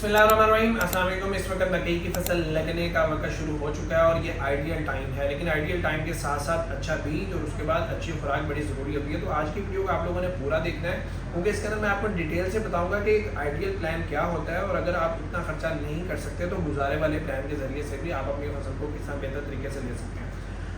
बिस्मिल्लाहिर्रहमानिर्रहीम। अस्सलाम वालेकुम। इस वक्त मकई की फसल लगने का वक्त शुरू हो चुका है और ये आइडियल टाइम है, लेकिन आइडियल टाइम के साथ साथ अच्छा बीज और उसके बाद अच्छी खुराक बड़ी ज़रूरी होती है। तो आज की वीडियो को आप लोगों ने पूरा देखना है, क्योंकि इसके अंदर मैं आपको डिटेल से बताऊंगा कि एक आइडियल प्लान क्या होता है और अगर आप इतना खर्चा नहीं कर सकते तो गुजारे वाले प्लान के ज़रिए से भी आप अपनी फसल को किस बेहतर तरीके से ले सकते हैं।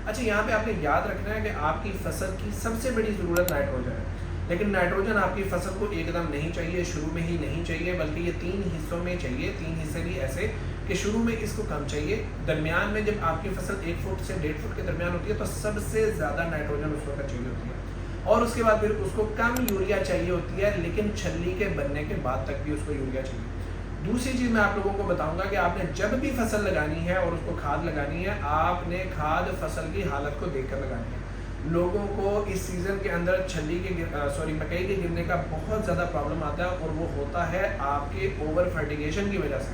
अच्छा, यहाँ पे आपने याद रखना है कि आपकी फसल की सबसे बड़ी ज़रूरत नाइट्रोजन है, लेकिन नाइट्रोजन आपकी फसल को एकदम नहीं चाहिए, शुरू में ही नहीं चाहिए, बल्कि ये 3 हिस्सों में चाहिए। 3 हिस्से भी ऐसे कि शुरू में इसको कम चाहिए, दरमियान में जब आपकी फसल 1 फुट से 1.5 फुट के दरमियान होती है तो सबसे ज़्यादा नाइट्रोजन उस वक्त चाहिए होती है, और उसके बाद फिर उसको कम यूरिया चाहिए होती है, लेकिन छल्ली के बनने के बाद तक भी उसको यूरिया चाहिए। दूसरी चीज़ मैं आप लोगों को बताऊंगा कि आपने जब भी फसल लगानी है और उसको खाद लगानी है, आपने खाद फसल की हालत को देखकर लगानी है। लोगों को इस सीज़न के अंदर मकई के गिरने का बहुत ज़्यादा प्रॉब्लम आता है, और वो होता है आपके ओवर फर्टिगेशन की वजह से,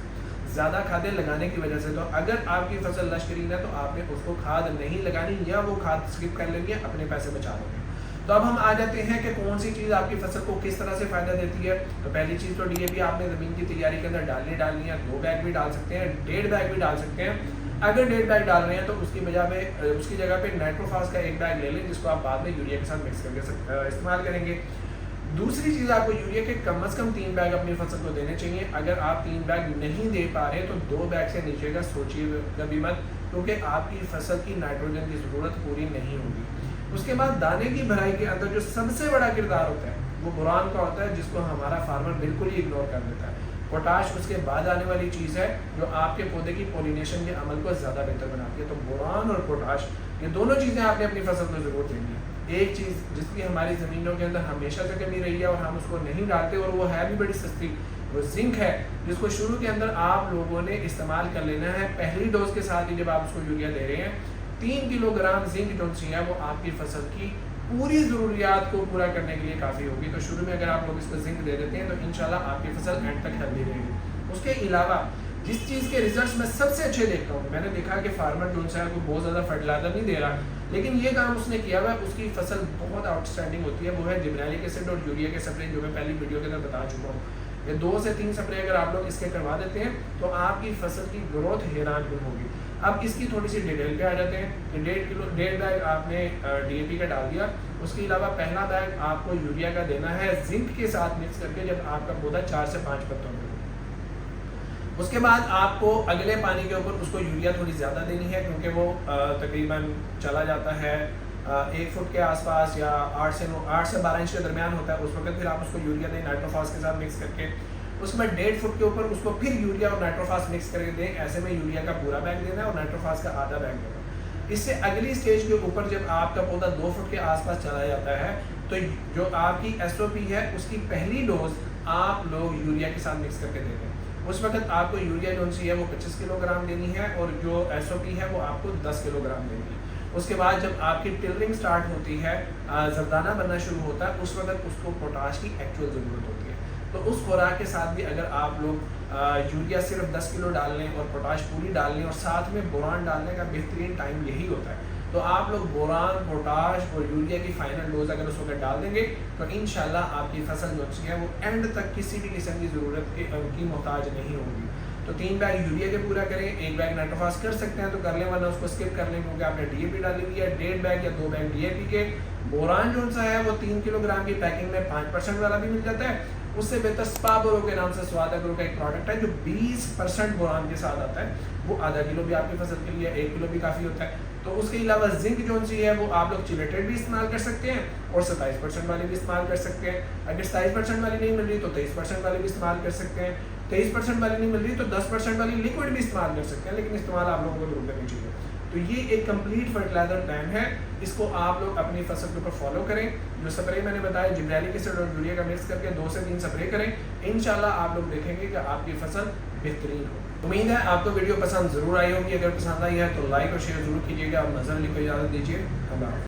ज़्यादा खादें लगाने की वजह से। तो अगर आपकी फसल लश्करीन है तो आपने उसको खाद नहीं लगानी, या वो खाद स्किप कर लेंगे, अपने पैसे बचा लेंगे। तो अब हम आ जाते हैं कि कौन सी चीज़ आपकी फसल को किस तरह से फ़ायदा देती है। तो पहली चीज़ तो डीएपी आपने ज़मीन की तैयारी के अंदर डालनी है। 2 बैग भी डाल सकते हैं, 1.5 बैग भी डाल सकते हैं। अगर 1.5 बैग डाल रहे हैं तो उसकी जगह पे नाइट्रोफास का 1 बैग ले लें, जिसको आप बाद में यूरिया के साथ मिक्स करके इस्तेमाल करेंगे। दूसरी चीज़, आपको यूरिया के कम से कम 3 बैग अपनी फसल को देने चाहिए। अगर आप 3 बैग नहीं दे पा रहे तो 2 बैग से नीचे का सोचिए कभी मत, क्योंकि आपकी फसल की नाइट्रोजन की ज़रूरत पूरी नहीं होगी। उसके बाद दाने की भराई के अंदर जो सबसे बड़ा किरदार होता है वो बोरान का होता है, जिसको हमारा फार्मर बिल्कुल ही इग्नोर कर देता है। पोटाश उसके बाद आने वाली चीज़ है जो आपके पौधे की पोलिनेशन के अमल को ज़्यादा बेहतर बनाती है। तो बोरान और पोटाश, ये दोनों चीज़ें आपने अपनी फसल में ज़रूर देनी है। एक चीज़ जिसकी हमारी ज़मीनों के अंदर हमेशा से कमी रही है और हम उसको नहीं डालते, और वो है भी बड़ी सस्ती, वो जिंक है, जिसको शुरू के अंदर आप लोगों ने इस्तेमाल कर लेना है। पहली डोज के साथ ही जब आप उसको यूरिया दे रहे हैं, 3 किलोग्राम जिंक जो सी है वो आपकी फसल की पूरी ज़रूरियात को पूरा करने के लिए काफ़ी होगी। तो शुरू में अगर आप लोग इसको जिंक दे देते हैं तो इंशाल्लाह आपकी फसल एंड तक हेल्दी रहेगी। उसके अलावा जिस चीज़ के रिजल्ट्स मैं सबसे अच्छे देखता हूँ, मैंने देखा कि फार्मर जो है वो बहुत ज़्यादा फर्टिलाइजर नहीं दे रहा, लेकिन ये काम उसने किया हुआ है, उसकी फसल बहुत आउटस्टैंडिंग होती है। वो है जिब्रेलिक एसिड और यूरिया के स्प्रे, जो मैं पहली वीडियो के अंदर बता चुका हूँ। ये 2 से 3 स्प्रे अगर आप लोग इसके करवा देते हैं तो आपकी फसल की ग्रोथ हैरान कुन होगी। अब इसकी थोड़ी सी डिटेल पे आ जाते हैं। 1.5 बैग आपने डीएपी का डाल दिया। उसके अलावा पहला बैग आपको यूरिया का देना है जिंक के साथ मिक्स करके, जब आपका पौधा 4 से 5 पत्तों में। उसके बाद आपको अगले पानी के ऊपर उसको यूरिया थोड़ी ज़्यादा देनी है, क्योंकि वो तकरीबन चला जाता है 1 फुट के आसपास, या 8 से 12 इंच के दरमियान होता है। उस वक्त फिर आप उसको यूरिया दें नाइट्रोफास के साथ मिक्स करके। उसमें 1.5 फुट के ऊपर उसको फिर यूरिया और नाइट्रोफास मिक्स करके दें। ऐसे में यूरिया का पूरा बैग देना है और नाइट्रोफास का आधा बैग देना है। इससे अगली स्टेज के ऊपर जब आपका पौधा 2 फुट के आसपास चला जाता है तो जो आपकी एसओपी है उसकी पहली डोज आप लोग यूरिया के साथ मिक्स करके दे दें। उस वक्त आपको यूरिया जो सी है वो 25 किलोग्राम देनी है, और जो एसओपी है वो आपको 10 किलोग्राम देनी है। उसके बाद जब आपकी टिलरिंग स्टार्ट होती है, जरदाना बनना शुरू होता है, उस वक्त उसको पोटाश की एक्चुअल ज़रूरत होती है। तो उस खुराक के साथ भी अगर आप लोग यूरिया सिर्फ 10 किलो डाल लें और पोटाश पूरी डाल लें, और साथ में बोरान डालने का बेहतरीन टाइम यही होता है। तो आप लोग बोरान, पोटाश और यूरिया की फाइनल डोज अगर उस वक्त डाल देंगे तो इंशाल्लाह आपकी फसल जो है वो एंड तक किसी भी किस्म की ज़रूरत की मोहताज नहीं होगी। तो 3 बैग यूरिया के पूरा करें, 1 बैग नाइट्रोफास कर सकते हैं तो कर लें, वरना उसको स्किप कर लें, क्योंकि आपने डीएपी डाली हुई है। 1.5 बैग या 2 बैग डीएपी के। बोरान जो सा है वो 3 किलोग्राम की पैकिंग में 5% वाला भी मिल जाता है। उससे बेहतर स्पाबोरो के नाम से स्वाद एग्रो का एक प्रोडक्ट है जो 20% बोरान के साथ आता है, वो आधा किलो भी आपकी फसल के लिए, 1 किलो भी काफ़ी होता है। तो उसके अलावा जिंक जो सी है वो आप लोग चिलेटेड भी इस्तेमाल कर सकते हैं और 27% वाली भी इस्तेमाल कर सकते हैं। अगर 27% वाली नहीं मिल रही तो 23% वाली भी इस्तेमाल कर सकते हैं। 23% वाली नहीं मिल रही तो 10% वाली लिक्विड भी इस्तेमाल कर सकते हैं, लेकिन इस्तेमाल आप लोगों को जरूर करनी चाहिए। तो ये एक कंप्लीट फर्टिलाइजर प्लान है, इसको आप लोग अपनी फसल के ऊपर फॉलो करें। जो स्प्रे मैंने बताया जिब्रेलिक एसिड और यूरिया का मिक्स करके 2 से 3 स्प्रे करें, इंशाल्लाह आप लोग देखेंगे कि आपकी फसल बेहतरीन हो। उम्मीद है आपको वीडियो पसंद ज़रूर आई होगी। अगर पसंद आई है तो लाइक और शेयर जरूर कीजिएगा। आप नज़र अली को इजाज़त दीजिए। अल्लाह।